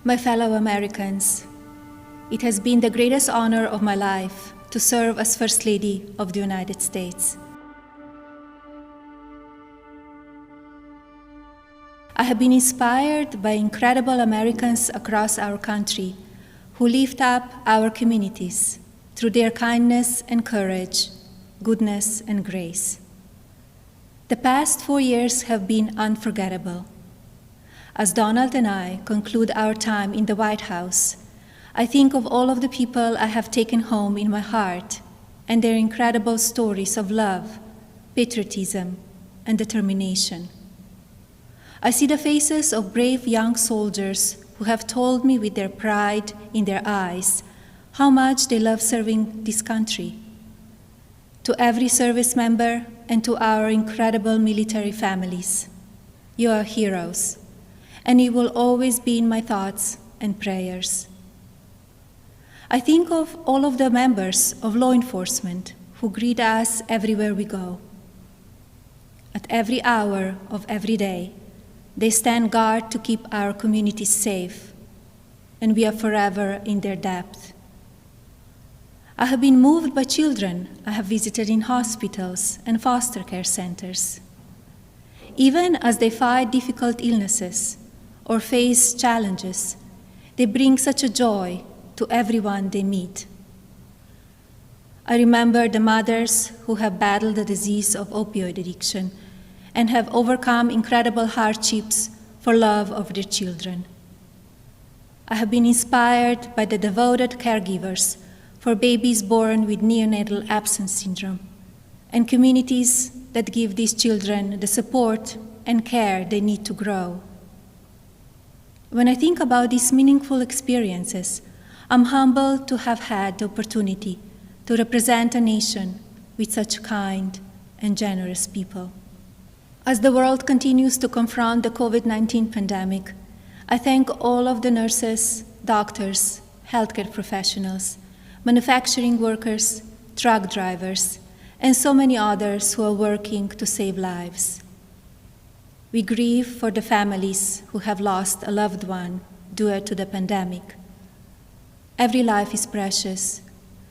My fellow Americans, it has been the greatest honor of my life to serve as First Lady of the United States. I have been inspired by incredible Americans across our country who lift up our communities through their kindness and courage, goodness and grace. The past 4 years have been unforgettable. As Donald and I conclude our time in the White House, I think of all of the people I have taken home in my heart and their incredible stories of love, patriotism, and determination. I see the faces of brave young soldiers who have told me with their pride in their eyes how much they love serving this country. To every service member and to our incredible military families, you are heroes, and you will always be in my thoughts and prayers. I think of all of the members of law enforcement who greet us everywhere we go. At every hour of every day, they stand guard to keep our communities safe, and we are forever in their debt. I have been moved by children I have visited in hospitals and foster care centers. Even as they fight difficult illnesses or face challenges, they bring such a joy to everyone they meet. I remember the mothers who have battled the disease of opioid addiction and have overcome incredible hardships for love of their children. I have been inspired by the devoted caregivers for babies born with neonatal absence syndrome and communities that give these children the support and care they need to grow. When I think about these meaningful experiences, I'm humbled to have had the opportunity to represent a nation with such kind and generous people. As the world continues to confront the COVID-19 pandemic, I thank all of the nurses, doctors, healthcare professionals, manufacturing workers, truck drivers, and so many others who are working to save lives. We grieve for the families who have lost a loved one due to the pandemic. Every life is precious,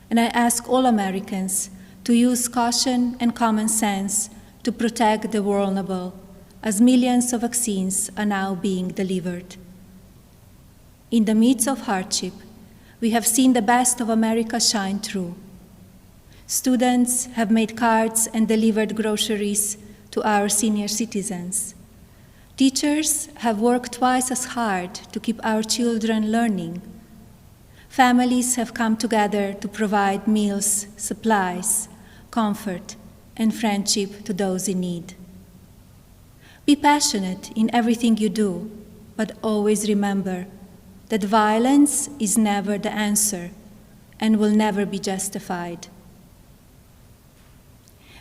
and I ask all Americans to use caution and common sense to protect the vulnerable, as millions of vaccines are now being delivered. In the midst of hardship, we have seen the best of America shine through. Students have made cards and delivered groceries to our senior citizens. Teachers have worked twice as hard to keep our children learning. Families have come together to provide meals, supplies, comfort, and friendship to those in need. Be passionate in everything you do, but always remember that violence is never the answer and will never be justified.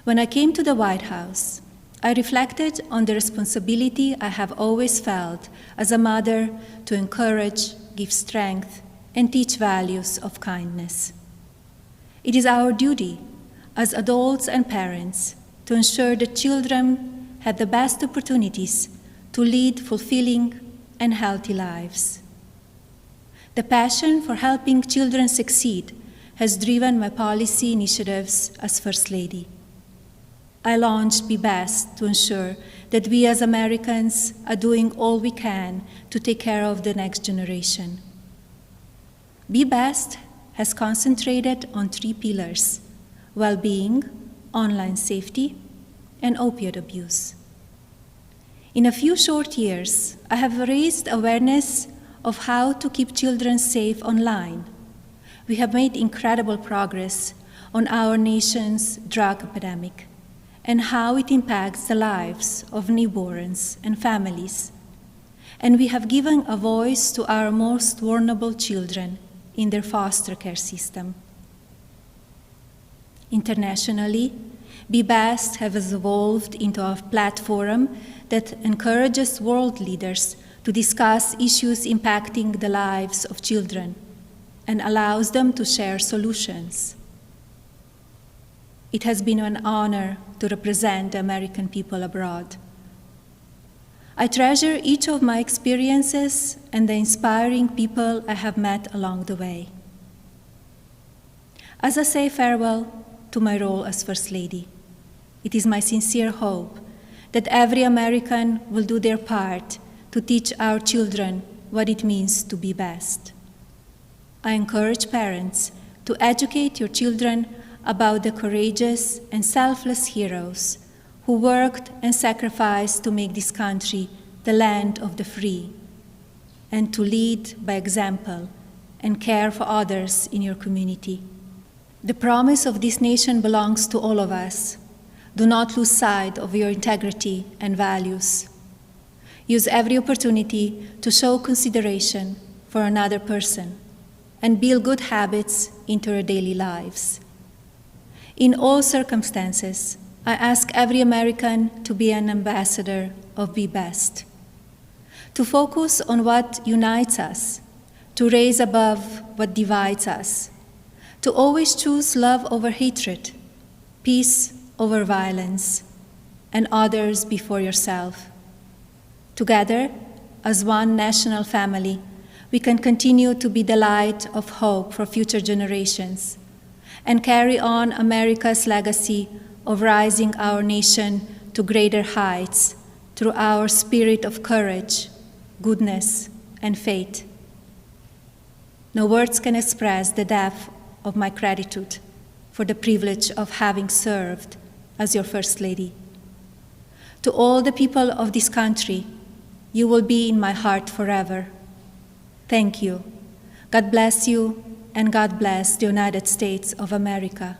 When I came to the White House, I reflected on the responsibility I have always felt as a mother to encourage, give strength, and teach values of kindness. It is our duty as adults and parents to ensure that children have the best opportunities to lead fulfilling and healthy lives. The passion for helping children succeed has driven my policy initiatives as First Lady. I launched Be Best to ensure that we as Americans are doing all we can to take care of the next generation. Be Best has concentrated on 3 pillars: well-being, online safety, and opioid abuse. In a few short years, I have raised awareness of how to keep children safe online. We have made incredible progress on our nation's drug epidemic and how it impacts the lives of newborns and families. And we have given a voice to our most vulnerable children in their foster care system. Internationally, Be Best has evolved into a platform that encourages world leaders to discuss issues impacting the lives of children and allows them to share solutions. It has been an honor to represent the American people abroad. I treasure each of my experiences and the inspiring people I have met along the way. As I say farewell to my role as First Lady, it is my sincere hope that every American will do their part to teach our children what it means to be best. I encourage parents to educate your children about the courageous and selfless heroes who worked and sacrificed to make this country the land of the free, and to lead by example and care for others in your community. The promise of this nation belongs to all of us. Do not lose sight of your integrity and values. Use every opportunity to show consideration for another person and build good habits into your daily lives. In all circumstances, I ask every American to be an ambassador of Be Best, to focus on what unites us, to raise above what divides us, to always choose love over hatred, peace over violence, and others before yourself. Together, as one national family, we can continue to be the light of hope for future generations and carry on America's legacy of rising our nation to greater heights through our spirit of courage, goodness, and faith. No words can express the depth of my gratitude for the privilege of having served as your First Lady. To all the people of this country, you will be in my heart forever. Thank you. God bless you, and God bless the United States of America.